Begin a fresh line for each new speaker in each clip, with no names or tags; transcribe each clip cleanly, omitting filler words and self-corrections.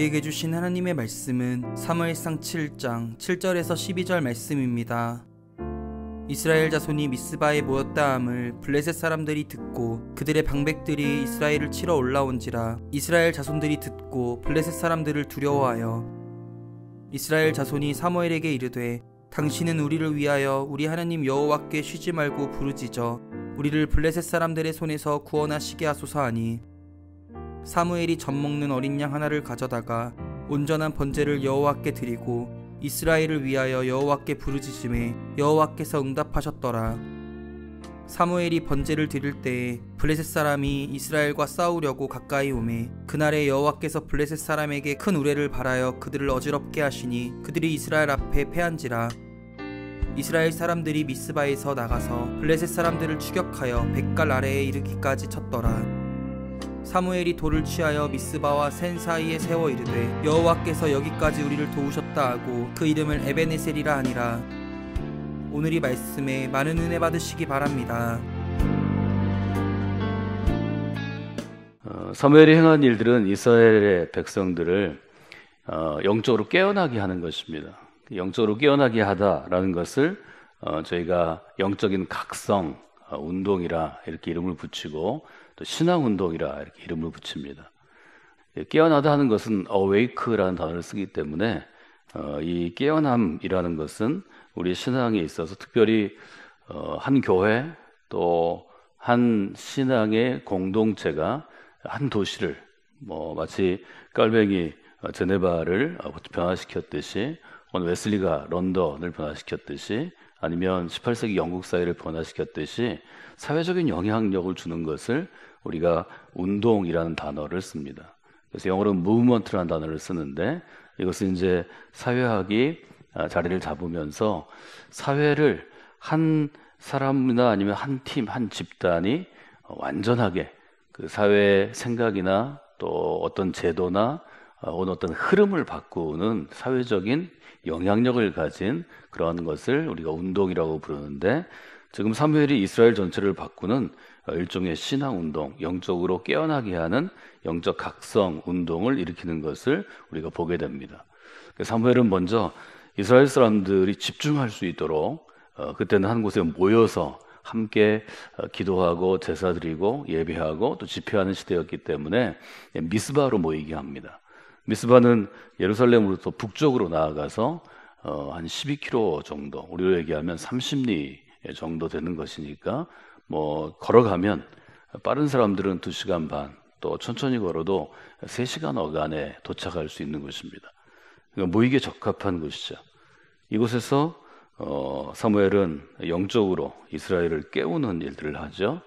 우리에게 주신 하나님의 말씀은 사무엘상 7장 7절에서 12절 말씀입니다. 이스라엘 자손이 미스바에 모였다 함을 블레셋 사람들이 듣고 그들의 방백들이 이스라엘을 치러 올라온지라 이스라엘 자손들이 듣고 블레셋 사람들을 두려워하여 이스라엘 자손이 사무엘에게 이르되 당신은 우리를 위하여 우리 하나님 여호와께 쉬지 말고 부르짖어 우리를 블레셋 사람들의 손에서 구원하시게 하소서 하니 사무엘이 젖 먹는 어린 양 하나를 가져다가 온전한 번제를 여호와께 드리고 이스라엘을 위하여 여호와께 부르짖음에 여호와께서 응답하셨더라. 사무엘이 번제를 드릴 때에 블레셋 사람이 이스라엘과 싸우려고 가까이 오매 그날에 여호와께서 블레셋 사람에게 큰 우레를 발하여 그들을 어지럽게 하시니 그들이 이스라엘 앞에 패한지라. 이스라엘 사람들이 미스바에서 나가서 블레셋 사람들을 추격하여 백갈 아래에 이르기까지 쳤더라. 사무엘이 돌을 취하여 미스바와 센 사이에 세워 이르되 여호와께서 여기까지 우리를 도우셨다 하고 그 이름을 에베네셀이라 하니라. 오늘 이 말씀에 많은 은혜 받으시기 바랍니다.
사무엘이 행한 일들은 이스라엘의 백성들을 영적으로 깨어나게 하는 것입니다. 영적으로 깨어나게 하다라는 것을 저희가 영적인 각성 운동이라 이렇게 이름을 붙이고 또 신앙운동이라 이렇게 이름을 붙입니다. 깨어나다 하는 것은 awake라는 단어를 쓰기 때문에 이 깨어남이라는 것은 우리 신앙에 있어서 특별히 한 교회 또 한 신앙의 공동체가 한 도시를 마치 깔뱅이 제네바를 변화시켰듯이 오늘 웨슬리가 런던을 변화시켰듯이 아니면 18세기 영국 사회를 변화시켰듯이 사회적인 영향력을 주는 것을 우리가 운동이라는 단어를 씁니다. 그래서 영어로 movement라는 단어를 쓰는데 이것은 이제 사회학이 자리를 잡으면서 사회를 한 사람이나 아니면 한 팀, 한 집단이 완전하게 그 사회의 생각이나 또 어떤 제도나 어떤 흐름을 바꾸는 사회적인 영향력을 가진 그런 것을 우리가 운동이라고 부르는데 지금 사무엘이 이스라엘 전체를 바꾸는 일종의 신앙운동, 영적으로 깨어나게 하는 영적 각성 운동을 일으키는 것을 우리가 보게 됩니다. 사무엘은 먼저 이스라엘 사람들이 집중할 수 있도록 그때는 한 곳에 모여서 함께 기도하고 제사드리고 예배하고 또 집회하는 시대였기 때문에 미스바로 모이게 합니다. 미스바는 예루살렘으로부터 북쪽으로 나아가서 한 12km 정도, 우리로 얘기하면 30리 정도 되는 것이니까 걸어가면 빠른 사람들은 2시간 반, 또 천천히 걸어도 3시간 어간에 도착할 수 있는 곳입니다. 그러니까 모이기에 적합한 곳이죠. 이곳에서 사무엘은 영적으로 이스라엘을 깨우는 일들을 하죠.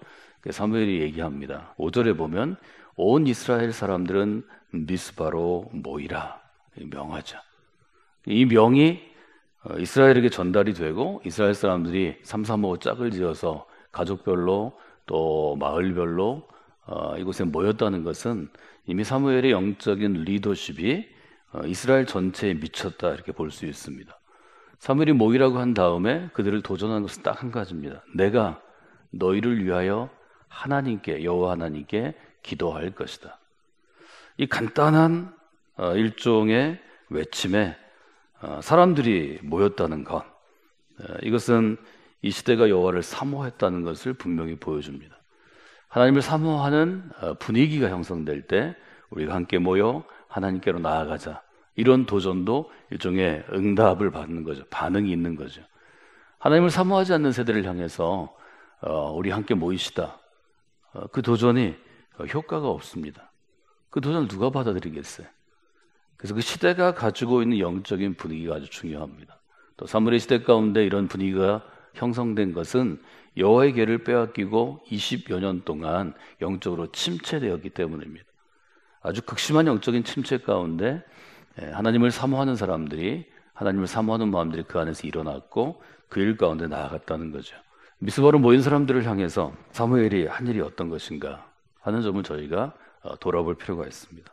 사무엘이 얘기합니다. 5절에 보면 온 이스라엘 사람들은 미스바로 모이라 명하죠. 이 명이 이스라엘에게 전달이 되고 이스라엘 사람들이 3, 3, 5 짝을 지어서 가족별로 또 마을별로 이곳에 모였다는 것은 이미 사무엘의 영적인 리더십이 이스라엘 전체에 미쳤다 이렇게 볼 수 있습니다. 사무엘이 모이라고 한 다음에 그들을 도전한 것은 딱 한 가지입니다. 내가 너희를 위하여 하나님께 여호와 하나님께 기도할 것이다. 이 간단한 일종의 외침에 사람들이 모였다는 것, 이것은 이 시대가 여호와를 사모했다는 것을 분명히 보여줍니다. 하나님을 사모하는 분위기가 형성될 때 우리가 함께 모여 하나님께로 나아가자, 이런 도전도 일종의 응답을 받는 거죠. 반응이 있는 거죠. 하나님을 사모하지 않는 세대를 향해서 우리 함께 모이시다, 그 도전이 효과가 없습니다. 그 도전을 누가 받아들이겠어요? 그래서 그 시대가 가지고 있는 영적인 분위기가 아주 중요합니다. 또 사무엘의 시대 가운데 이런 분위기가 형성된 것은 여호와의 계를 빼앗기고 20여 년 동안 영적으로 침체되었기 때문입니다. 아주 극심한 영적인 침체 가운데 하나님을 사모하는 사람들이, 하나님을 사모하는 마음들이 그 안에서 일어났고 그 일 가운데 나아갔다는 거죠. 미스바로 모인 사람들을 향해서 사무엘이 한 일이 어떤 것인가 하는 점을 저희가 돌아볼 필요가 있습니다.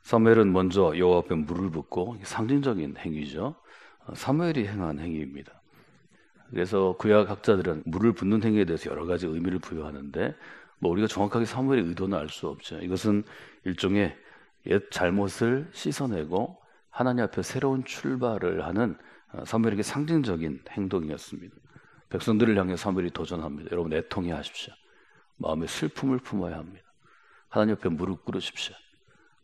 사무엘은 먼저 여호와 앞에 물을 붓고, 상징적인 행위죠. 사무엘이 행한 행위입니다. 그래서 구약 학자들은 물을 붓는 행위에 대해서 여러 가지 의미를 부여하는데 우리가 정확하게 사무엘의 의도는 알 수 없죠. 이것은 일종의 옛 잘못을 씻어내고 하나님 앞에 새로운 출발을 하는 사무엘에게 상징적인 행동이었습니다. 백성들을 향해 사무엘이 도전합니다. 여러분 애통해 하십시오. 마음에 슬픔을 품어야 합니다. 하나님 앞에 무릎 꿇으십시오.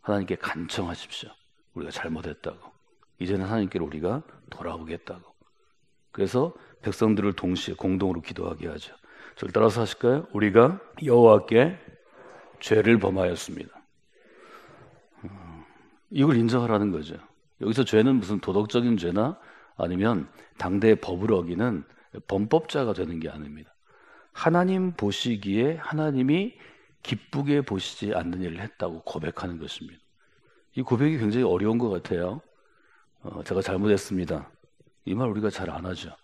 하나님께 간청하십시오. 우리가 잘못했다고. 이제는 하나님께로 우리가 돌아오겠다고. 그래서 백성들을 동시에 공동으로 기도하게 하죠. 저를 따라서 하실까요? 우리가 여호와께 죄를 범하였습니다. 이걸 인정하라는 거죠. 여기서 죄는 무슨 도덕적인 죄나 아니면 당대의 법을 어기는 범법자가 되는 게 아닙니다. 하나님 보시기에 하나님이 기쁘게 보시지 않는 일을 했다고 고백하는 것입니다. 이 고백이 굉장히 어려운 것 같아요. 제가 잘못했습니다. 이 말 우리가 잘 안 하죠.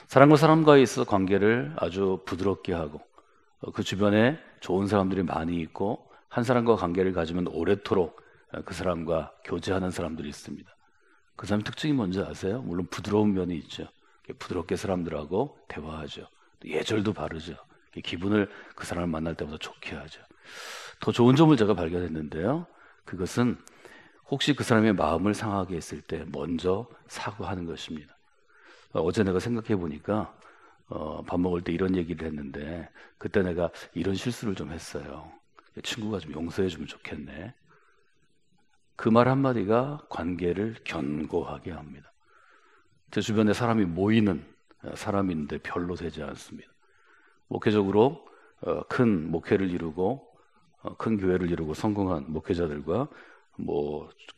사람과 사람과에 있어 관계를 아주 부드럽게 하고 그 주변에 좋은 사람들이 많이 있고 한 사람과 관계를 가지면 오래도록 그 사람과 교제하는 사람들이 있습니다. 그 사람의 특징이 뭔지 아세요? 물론 부드러운 면이 있죠. 부드럽게 사람들하고 대화하죠. 예절도 바르죠. 기분을 그 사람을 만날 때마다 좋게 하죠. 더 좋은 점을 제가 발견했는데요. 그것은 혹시 그 사람의 마음을 상하게 했을 때 먼저 사과하는 것입니다. 어제 내가 생각해 보니까 밥 먹을 때 이런 얘기를 했는데 그때 내가 이런 실수를 좀 했어요. 친구가 좀 용서해 주면 좋겠네. 그 말 한마디가 관계를 견고하게 합니다. 제 주변에 사람이 모이는 사람인데 별로 되지 않습니다. 목회적으로 큰 목회를 이루고 큰 교회를 이루고 성공한 목회자들과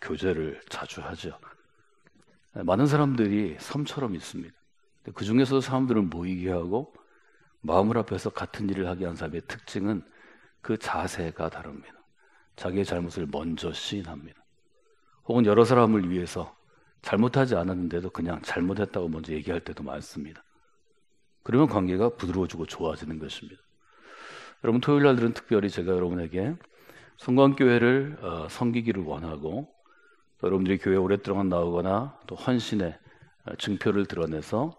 교제를 자주 하죠. 많은 사람들이 섬처럼 있습니다. 그 중에서도 사람들을 모이게 하고 마음을 합해서 같은 일을 하게 한 사람의 특징은 그 자세가 다릅니다. 자기의 잘못을 먼저 시인합니다. 혹은 여러 사람을 위해서 잘못하지 않았는데도 그냥 잘못했다고 먼저 얘기할 때도 많습니다. 그러면 관계가 부드러워지고 좋아지는 것입니다. 여러분 토요일 날들은 특별히 제가 여러분에게 성광교회를 섬기기를 원하고 여러분들이 교회 오랫동안 나오거나 또 헌신의 증표를 드러내서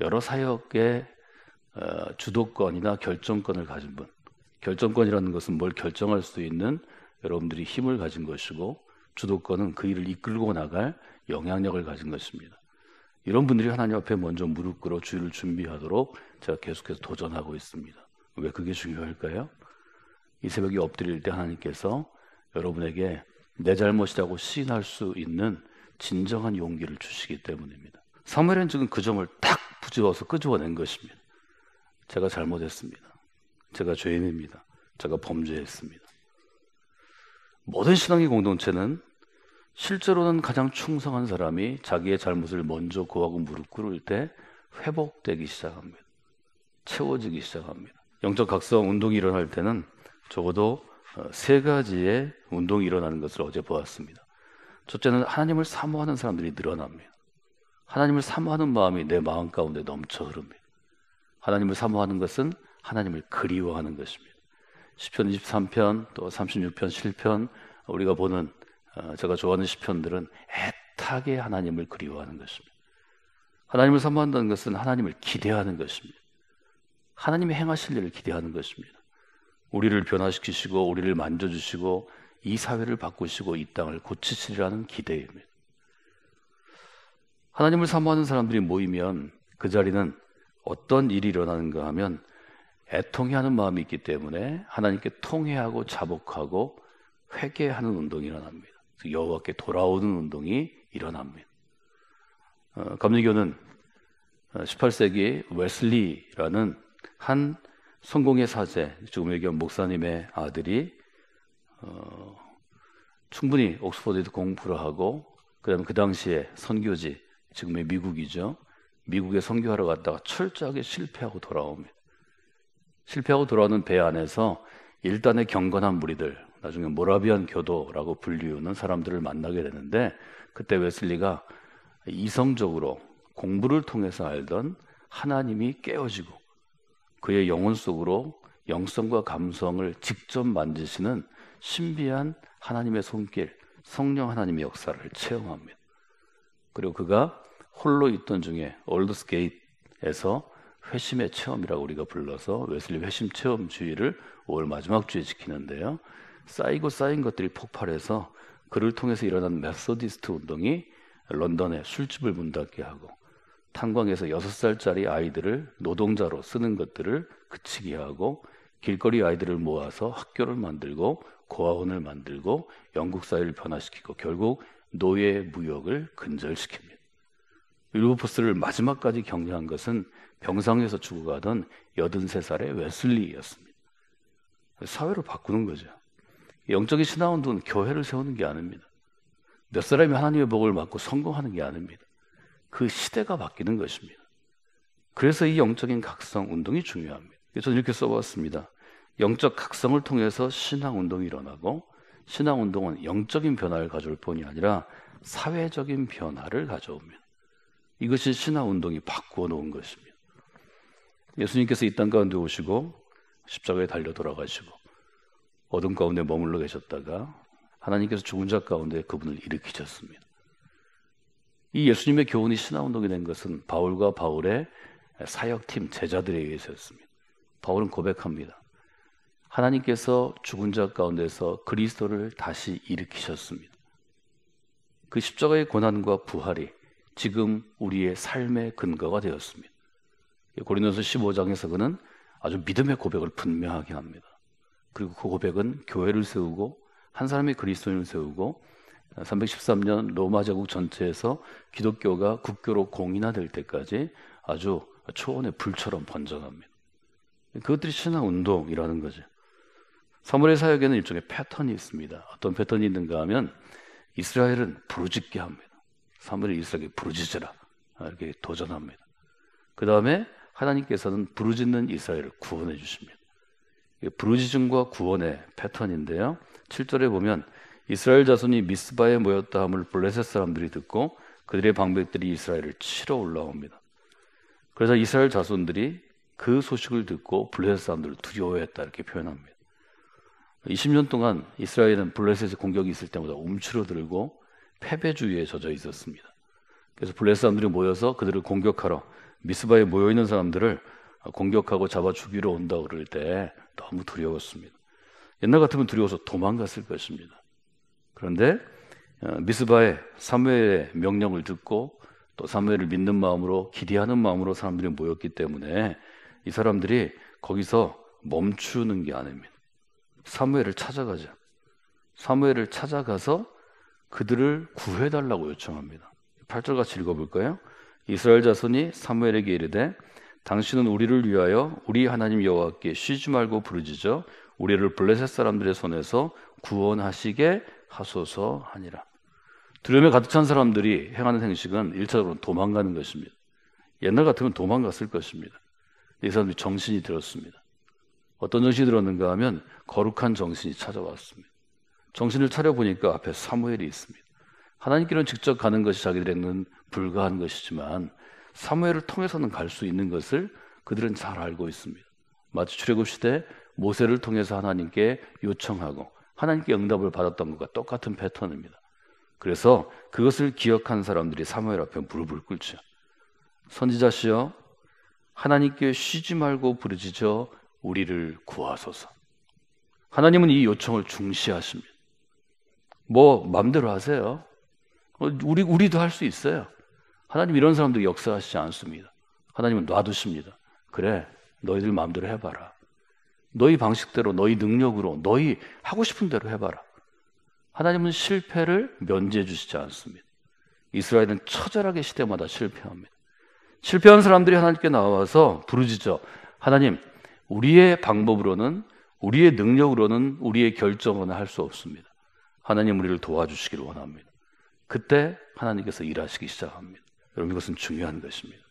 여러 사역의 주도권이나 결정권을 가진 분, 결정권이라는 것은 뭘 결정할 수 있는 여러분들이 힘을 가진 것이고 주도권은 그 일을 이끌고 나갈 영향력을 가진 것입니다. 이런 분들이 하나님 앞에 먼저 무릎 꿇어 주일을 준비하도록 제가 계속해서 도전하고 있습니다. 왜 그게 중요할까요? 이 새벽에 엎드릴 때 하나님께서 여러분에게 내 잘못이라고 시인할 수 있는 진정한 용기를 주시기 때문입니다. 사무엘은 지금 그 점을 딱 부지어서 끄집어낸 것입니다. 제가 잘못했습니다. 제가 죄인입니다. 제가 범죄했습니다. 모든 신앙의 공동체는 실제로는 가장 충성한 사람이 자기의 잘못을 먼저 고하고 무릎 꿇을 때 회복되기 시작합니다. 채워지기 시작합니다. 영적 각성 운동이 일어날 때는 적어도 세 가지의 운동이 일어나는 것을 어제 보았습니다. 첫째는 하나님을 사모하는 사람들이 늘어납니다. 하나님을 사모하는 마음이 내 마음 가운데 넘쳐 흐릅니다. 하나님을 사모하는 것은 하나님을 그리워하는 것입니다. 시편 23편 또 36편 시편 우리가 보는 제가 좋아하는 시편들은 애타게 하나님을 그리워하는 것입니다. 하나님을 사모한다는 것은 하나님을 기대하는 것입니다. 하나님이 행하실 일을 기대하는 것입니다. 우리를 변화시키시고 우리를 만져주시고 이 사회를 바꾸시고 이 땅을 고치시리라는 기대입니다. 하나님을 사모하는 사람들이 모이면 그 자리는 어떤 일이 일어나는가 하면 애통해하는 마음이 있기 때문에 하나님께 통회하고 자복하고 회개하는 운동이 일어납니다. 여호와께 돌아오는 운동이 일어납니다. 감리교는 18세기 웨슬리라는 한 성공의 사제, 지금 얘기한 목사님의 아들이 충분히 옥스퍼드에도 공부를 하고 그다음에 그 당시에 선교지, 지금의 미국이죠. 미국에 선교하러 갔다가 철저하게 실패하고 돌아옵니다. 실패하고 돌아오는 배 안에서 일단의 경건한 무리들, 나중에 모라비안 교도라고 불리우는 사람들을 만나게 되는데 그때 웨슬리가 이성적으로 공부를 통해서 알던 하나님이 깨어지고 그의 영혼 속으로 영성과 감성을 직접 만지시는 신비한 하나님의 손길, 성령 하나님의 역사를 체험합니다. 그리고 그가 홀로 있던 중에 올드스게이트에서 회심의 체험이라고 우리가 불러서 웨슬리 회심 체험 주의를 5월 마지막 주에 지키는데요. 쌓이고 쌓인 것들이 폭발해서 그를 통해서 일어난 메소디스트 운동이 런던에 술집을 문 닫게 하고 탄광에서 6살짜리 아이들을 노동자로 쓰는 것들을 그치게 하고 길거리 아이들을 모아서 학교를 만들고 고아원을 만들고 영국 사회를 변화시키고 결국 노예 무역을 근절시킵니다. 윌버포스를 마지막까지 격려한 것은 병상에서 죽어가던 83살의 웨슬리였습니다. 사회를 바꾸는 거죠. 영적인 신앙운동은 교회를 세우는 게 아닙니다. 몇 사람이 하나님의 복을 받고 성공하는 게 아닙니다. 그 시대가 바뀌는 것입니다. 그래서 이 영적인 각성 운동이 중요합니다. 저는 이렇게 써봤습니다. 영적 각성을 통해서 신앙운동이 일어나고 신앙운동은 영적인 변화를 가져올 뿐이 아니라 사회적인 변화를 가져옵니다. 이것이 신앙운동이 바꾸어 놓은 것입니다. 예수님께서 이 땅 가운데 오시고 십자가에 달려 돌아가시고 어둠 가운데 머물러 계셨다가 하나님께서 죽은 자 가운데 그분을 일으키셨습니다. 이 예수님의 교훈이 신앙운동이 된 것은 바울과 바울의 사역팀 제자들에 의해서였습니다. 바울은 고백합니다. 하나님께서 죽은 자 가운데서 그리스도를 다시 일으키셨습니다. 그 십자가의 고난과 부활이 지금 우리의 삶의 근거가 되었습니다. 고린도서 15장에서 그는 아주 믿음의 고백을 분명하게 합니다. 그리고 그 고백은 교회를 세우고 한 사람이 그리스도인을 세우고 313년 로마 제국 전체에서 기독교가 국교로 공인화될 때까지 아주 초원의 불처럼 번져갑니다. 그것들이 신앙운동이라는 거죠. 사무엘 사역에는 일종의 패턴이 있습니다. 어떤 패턴이 있는가 하면 이스라엘은 부르짖게 합니다. 사무엘이 이스라엘에게 부르짖으라 이렇게 도전합니다. 그 다음에 하나님께서는 부르짖는 이스라엘을 구원해 주십니다. 부르짖음과 구원의 패턴인데요. 7절에 보면 이스라엘 자손이 미스바에 모였다 함을 블레셋 사람들이 듣고 그들의 방백들이 이스라엘을 치러 올라옵니다. 그래서 이스라엘 자손들이 그 소식을 듣고 블레셋 사람들을 두려워했다 이렇게 표현합니다. 20년 동안 이스라엘은 블레셋의 공격이 있을 때마다 움츠러들고 패배주의에 젖어 있었습니다. 그래서 블레셋 사람들이 모여서 그들을 공격하러 미스바에 모여있는 사람들을 공격하고 잡아 죽이러 온다고 그럴 때 너무 두려웠습니다. 옛날 같으면 두려워서 도망갔을 것입니다. 그런데 미스바에 사무엘의 명령을 듣고 또 사무엘을 믿는 마음으로 기대하는 마음으로 사람들이 모였기 때문에 이 사람들이 거기서 멈추는 게 아닙니다. 사무엘을 찾아가자. 사무엘을 찾아가서 그들을 구해달라고 요청합니다. 8절 같이 읽어볼까요? 이스라엘 자손이 사무엘에게 이르되 당신은 우리를 위하여 우리 하나님 여호와께 쉬지 말고 부르짖어 우리를 블레셋 사람들의 손에서 구원하시게 하소서 하니라. 두려움에 가득 찬 사람들이 행하는 행식은 1차적으로 도망가는 것입니다. 옛날 같으면 도망갔을 것입니다. 이 사람들이 정신이 들었습니다. 어떤 정신이 들었는가 하면 거룩한 정신이 찾아왔습니다. 정신을 차려보니까 앞에 사무엘이 있습니다. 하나님께는 직접 가는 것이 자기들에게는 불가한 것이지만 사무엘을 통해서는 갈 수 있는 것을 그들은 잘 알고 있습니다. 마치 출애굽 시대 모세를 통해서 하나님께 요청하고 하나님께 응답을 받았던 것과 똑같은 패턴입니다. 그래서 그것을 기억한 사람들이 사무엘 앞에 무릎을 꿇죠. 선지자시여 하나님께 쉬지 말고 부르짖어 우리를 구하소서. 하나님은 이 요청을 중시하십니다. 뭐 마음대로 하세요. 우리도 할 수 있어요. 하나님 이런 사람들 역사하시지 않습니다. 하나님은 놔두십니다. 그래, 너희들 마음대로 해봐라. 너희 방식대로, 너희 능력으로, 너희 하고 싶은 대로 해봐라. 하나님은 실패를 면제해 주시지 않습니다. 이스라엘은 처절하게 시대마다 실패합니다. 실패한 사람들이 하나님께 나와서 부르짖어 하나님, 우리의 방법으로는, 우리의 능력으로는, 우리의 결정은 할 수 없습니다. 하나님 우리를 도와주시기를 원합니다. 그때 하나님께서 일하시기 시작합니다. 여러분 이것은 중요한 것입니다.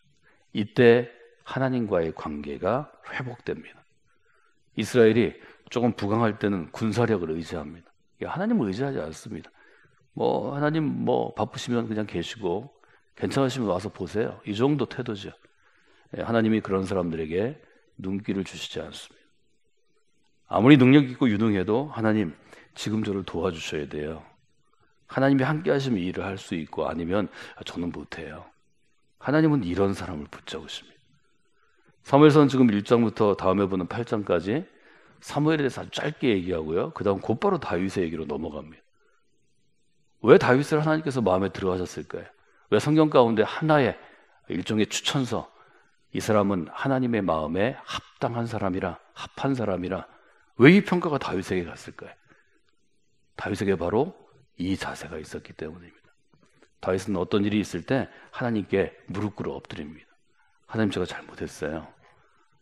이때 하나님과의 관계가 회복됩니다. 이스라엘이 조금 부강할 때는 군사력을 의지합니다. 하나님을 의지하지 않습니다. 하나님 바쁘시면 그냥 계시고 괜찮으시면 와서 보세요. 이 정도 태도죠. 하나님이 그런 사람들에게 눈길을 주시지 않습니다. 아무리 능력 있고 유능해도 하나님 지금 저를 도와주셔야 돼요. 하나님이 함께 하시면 일을 할 수 있고 아니면 저는 못해요. 하나님은 이런 사람을 붙잡으십니다. 사무엘서는 지금 1장부터 다음에 보는 8장까지 사무엘에 대해서 아주 짧게 얘기하고요. 그 다음 곧바로 다윗의 얘기로 넘어갑니다. 왜 다윗을 하나님께서 마음에 들어하셨을까요? 왜 성경 가운데 하나의 일종의 추천서, 이 사람은 하나님의 마음에 합당한 사람이라, 합한 사람이라, 왜 이 평가가 다윗에게 갔을까요? 다윗에게 바로 이 자세가 있었기 때문입니다. 다윗은 어떤 일이 있을 때 하나님께 무릎 꿇어 엎드립니다. 하나님, 제가 잘못했어요.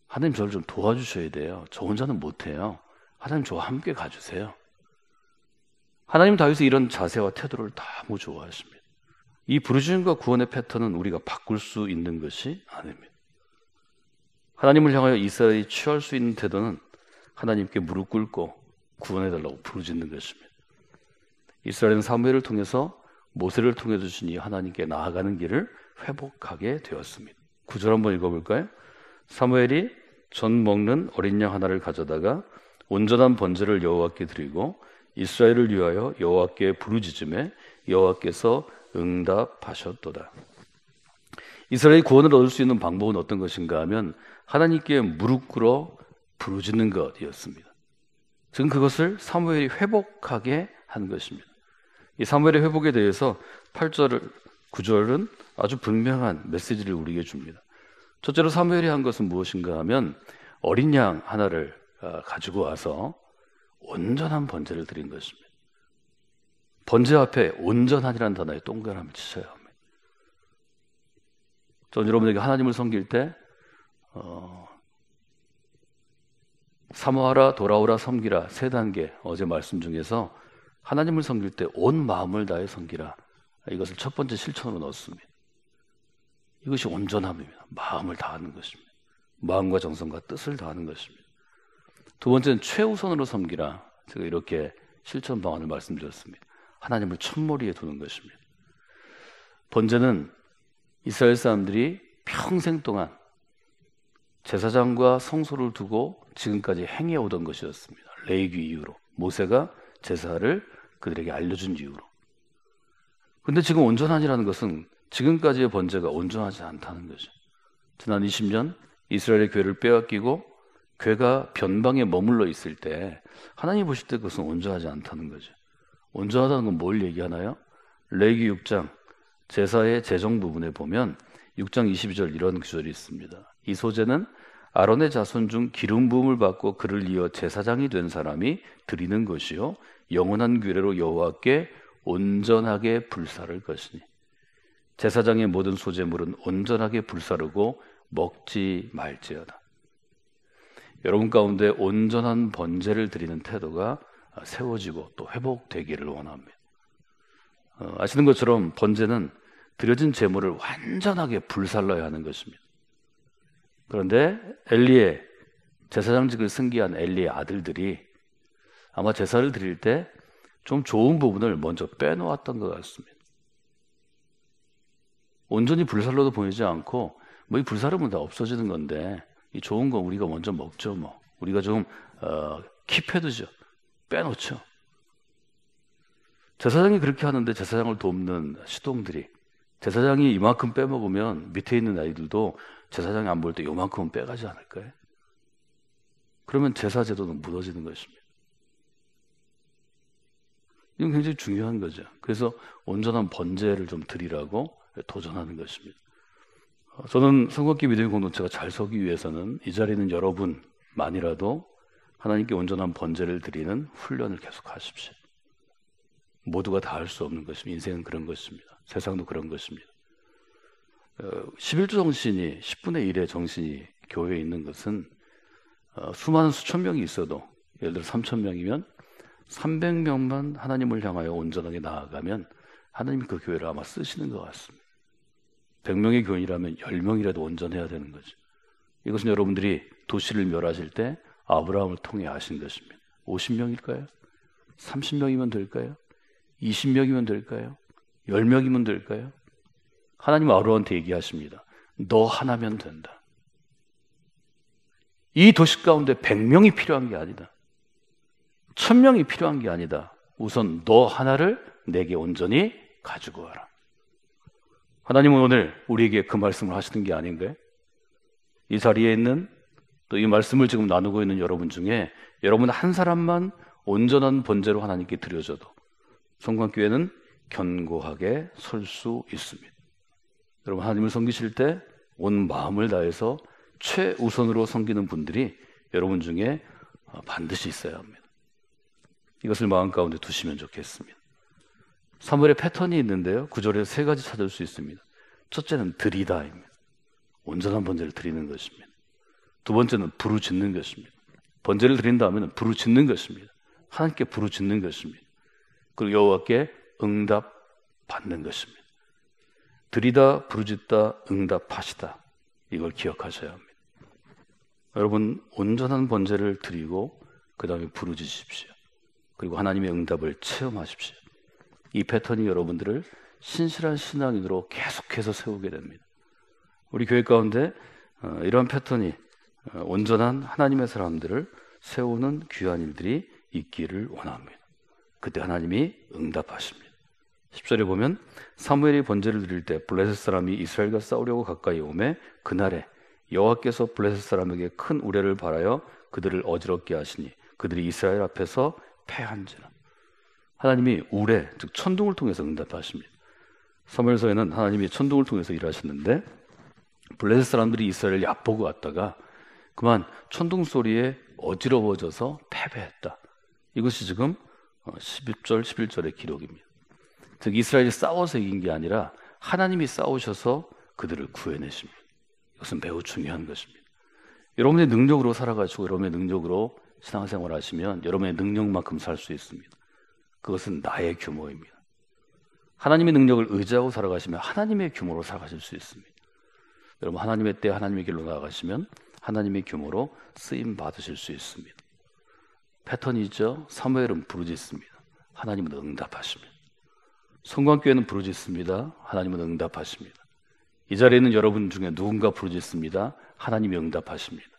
하나님, 저를 좀 도와주셔야 돼요. 저 혼자는 못해요. 하나님, 저와 함께 가주세요. 하나님 다윗의 이런 자세와 태도를 너무 좋아하십니다. 이 부르짖음과 구원의 패턴은 우리가 바꿀 수 있는 것이 아닙니다. 하나님을 향하여 이스라엘이 취할 수 있는 태도는 하나님께 무릎 꿇고 구원해달라고 부르짖는 것입니다. 이스라엘은 사무엘을 통해서 모세를 통해 주신 이 하나님께 나아가는 길을 회복하게 되었습니다. 9절 한번 읽어볼까요? 사무엘이 전 먹는 어린 양 하나를 가져다가 온전한 번제를 여호와께 드리고 이스라엘을 위하여 여호와께 부르짖음에 여호와께서 응답하셨도다. 이스라엘이 구원을 얻을 수 있는 방법은 어떤 것인가 하면 하나님께 무릎 꿇어 부르짖는 것이었습니다. 지금 그것을 사무엘이 회복하게 한 것입니다. 이 사무엘의 회복에 대해서 8절, 9절은 아주 분명한 메시지를 우리에게 줍니다. 첫째로 사무엘이 한 것은 무엇인가 하면 어린 양 하나를 가지고 와서 온전한 번제를 드린 것입니다. 번제 앞에 온전한이라는 단어에 동그라미 치셔야 합니다. 전 여러분에게 하나님을 섬길 때 사모하라, 돌아오라, 섬기라 3단계 어제 말씀 중에서 하나님을 섬길 때 온 마음을 다해 섬기라, 이것을 첫 번째 실천으로 넣었습니다. 이것이 온전함입니다. 마음을 다하는 것입니다. 마음과 정성과 뜻을 다하는 것입니다. 두 번째는 최우선으로 섬기라, 제가 이렇게 실천 방안을 말씀드렸습니다. 하나님을 첫머리에 두는 것입니다. 번제는 이스라엘 사람들이 평생 동안 제사장과 성소를 두고 지금까지 행해오던 것이었습니다. 레위기 이후로 모세가 제사를 그들에게 알려준 이후로. 근데 지금 온전한이라는 것은 지금까지의 번제가 온전하지 않다는 거죠. 지난 20년 이스라엘의 교회를 빼앗기고 교회가 변방에 머물러 있을 때 하나님 보실 때 그것은 온전하지 않다는 거죠. 온전하다는 건 뭘 얘기하나요? 레위기 6장 제사의 제정 부분에 보면 6장 22절 이런 구절이 있습니다. 이 소제는 아론의 자손 중 기름 부음을 받고 그를 이어 제사장이 된 사람이 드리는 것이요 영원한 규례로 여호와께 온전하게 불사를 것이니 제사장의 모든 소제물은 온전하게 불사르고 먹지 말지어다. 여러분 가운데 온전한 번제를 드리는 태도가 세워지고 또 회복되기를 원합니다. 아시는 것처럼 번제는 드려진 제물을 완전하게 불살라야 하는 것입니다. 그런데 엘리의 제사장직을 승계한 엘리의 아들들이 아마 제사를 드릴 때 좀 좋은 부분을 먼저 빼놓았던 것 같습니다. 온전히 불살로도 보이지 않고 뭐 이 불사르면 다 없어지는 건데 이 좋은 거 우리가 먼저 먹죠. 뭐 우리가 좀 킵해두죠. 빼놓죠. 제사장이 그렇게 하는데 제사장을 돕는 시동들이 제사장이 이만큼 빼먹으면 밑에 있는 아이들도 제사장이 안 볼 때 요만큼은 빼가지 않을까요? 그러면 제사 제도는 무너지는 것입니다. 이건 굉장히 중요한 거죠. 그래서 온전한 번제를 좀 드리라고 도전하는 것입니다. 저는 성곽기 믿음의 공동체가 잘 서기 위해서는 이 자리에 있는 여러분만이라도 하나님께 온전한 번제를 드리는 훈련을 계속 하십시오. 모두가 다 할 수 없는 것입니다. 인생은 그런 것입니다. 세상도 그런 것입니다. 11조 정신이 10분의 1의 정신이 교회에 있는 것은 수많은 수천 명이 있어도 예를 들어 3,000명이면 300명만 하나님을 향하여 온전하게 나아가면 하나님이 그 교회를 아마 쓰시는 것 같습니다. 100명의 교인이라면 10명이라도 온전해야 되는 거죠. 이것은 여러분들이 도시를 멸하실 때 아브라함을 통해 하신 것입니다. 50명일까요? 30명이면 될까요? 20명이면 될까요? 10명이면 될까요? 하나님 아브라함한테 얘기하십니다. 너 하나면 된다. 이 도시 가운데 100명이 필요한 게 아니다. 1000명이 필요한 게 아니다. 우선 너 하나를 내게 온전히 가지고 와라. 하나님은 오늘 우리에게 그 말씀을 하시는 게 아닌가요? 이 자리에 있는 또 이 말씀을 지금 나누고 있는 여러분 중에 여러분 한 사람만 온전한 번제로 하나님께 드려져도 성광교회는 견고하게 설 수 있습니다. 여러분, 하나님을 섬기실 때 온 마음을 다해서 최우선으로 섬기는 분들이 여러분 중에 반드시 있어야 합니다. 이것을 마음 가운데 두시면 좋겠습니다. 사무엘의 패턴이 있는데요, 구절에 세 가지 찾을 수 있습니다. 첫째는 드리다입니다. 온전한 번제를 드리는 것입니다. 두 번째는 부르짖는 것입니다. 번제를 드린 다음에는 부르짖는 것입니다. 하나님께 부르짖는 것입니다. 그리고 여호와께 응답 받는 것입니다. 드리다, 부르짖다, 응답하시다. 이걸 기억하셔야 합니다. 여러분, 온전한 번제를 드리고 그 다음에 부르짖으십시오. 그리고 하나님의 응답을 체험하십시오. 이 패턴이 여러분들을 신실한 신앙인으로 계속해서 세우게 됩니다. 우리 교회 가운데 이러한 패턴이 온전한 하나님의 사람들을 세우는 귀한 일들이 있기를 원합니다. 그때 하나님이 응답하십니다. 10절에 보면 사무엘이 번제를 드릴 때 블레셋 사람이 이스라엘과 싸우려고 가까이 오매 그날에 여호와께서 블레셋 사람에게 큰 우레를 발하여 그들을 어지럽게 하시니 그들이 이스라엘 앞에서 패한지라. 하나님이 우레, 즉 천둥을 통해서 응답하십니다. 사무엘서에는 하나님이 천둥을 통해서 일하셨는데 블레셋 사람들이 이스라엘을 얕보고 왔다가 그만 천둥 소리에 어지러워져서 패배했다. 이것이 지금 10절, 11절의 기록입니다. 즉 이스라엘이 싸워서 이긴 게 아니라 하나님이 싸우셔서 그들을 구해내십니다. 이것은 매우 중요한 것입니다. 여러분의 능력으로 살아가시고 여러분의 능력으로 신앙생활 하시면 여러분의 능력만큼 살 수 있습니다. 그것은 나의 규모입니다. 하나님의 능력을 의지하고 살아가시면 하나님의 규모로 살아가실 수 있습니다. 여러분, 하나님의 때 하나님의 길로 나아가시면 하나님의 규모로 쓰임 받으실 수 있습니다. 패턴이죠. 사무엘은 부르짖습니다. 하나님은 응답하십니다. 성광교회는 부르짖습니다. 하나님은 응답하십니다. 이 자리에 있는 여러분 중에 누군가 부르짖습니다. 하나님이 응답하십니다.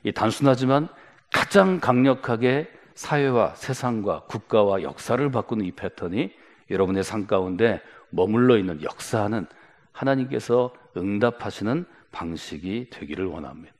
이 단순하지만 가장 강력하게 사회와 세상과 국가와 역사를 바꾸는 이 패턴이 여러분의 삶 가운데 머물러 있는 역사하는 하나님께서 응답하시는 방식이 되기를 원합니다.